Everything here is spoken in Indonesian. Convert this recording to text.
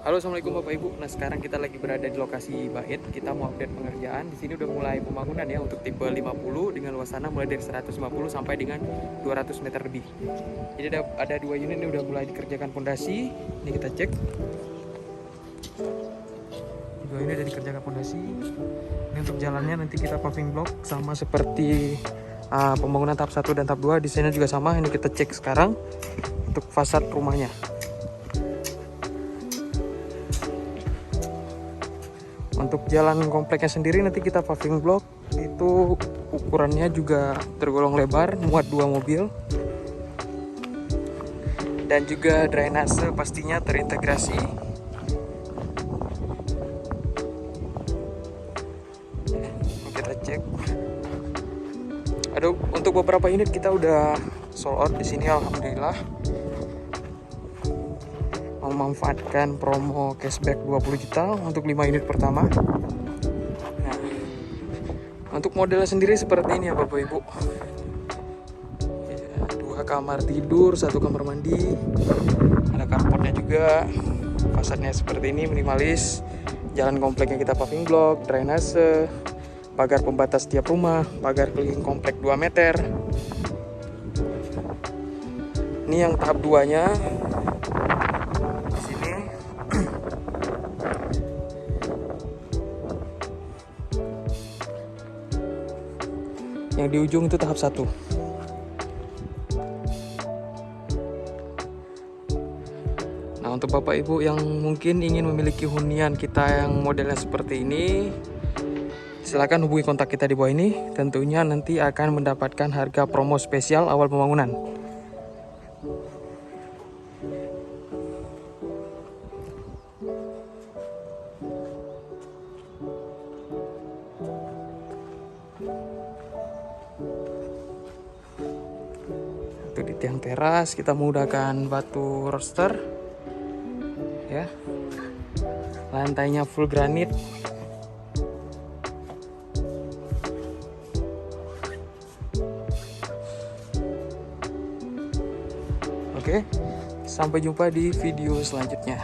Halo, assalamualaikum Bapak Ibu. Nah, sekarang kita lagi berada di lokasi Bait. Kita mau update pengerjaan. Di sini udah mulai pembangunan ya untuk tipe 50 dengan luas tanah mulai dari 150 sampai dengan 200 meter lebih. Jadi ada dua unit ini udah mulai dikerjakan fondasi. Ini kita cek. Dua unit udah dikerjakan fondasi. Ini untuk jalannya nanti kita paving block sama seperti pembangunan tahap 1 dan tahap 2. Desainnya juga sama. Ini kita cek sekarang untuk fasad rumahnya. Untuk jalan kompleknya sendiri nanti kita paving block, itu ukurannya juga tergolong lebar, muat 2 mobil. Dan juga drainase pastinya terintegrasi. Kita cek. Untuk beberapa unit kita udah sold out di sini, alhamdulillah. Memanfaatkan promo cashback 20 juta untuk 5 unit pertama. Nah, untuk modelnya sendiri seperti ini ya Bapak Ibu. Ya, 2 kamar tidur, 1 kamar mandi, ada carportnya juga. Fasadnya seperti ini, minimalis. Jalan kompleknya kita paving block, drainase, pagar pembatas setiap rumah, pagar keliling komplek 2 meter. Ini yang tahap 2-nya. Yang di ujung itu tahap 1. Nah, untuk Bapak Ibu yang mungkin ingin memiliki hunian kita yang modelnya seperti ini, silakan hubungi kontak kita di bawah ini. Tentunya nanti akan mendapatkan harga promo spesial awal pembangunan. Untuk di tiang teras kita menggunakan batu roster ya, lantainya full granit. Oke, sampai jumpa di video selanjutnya.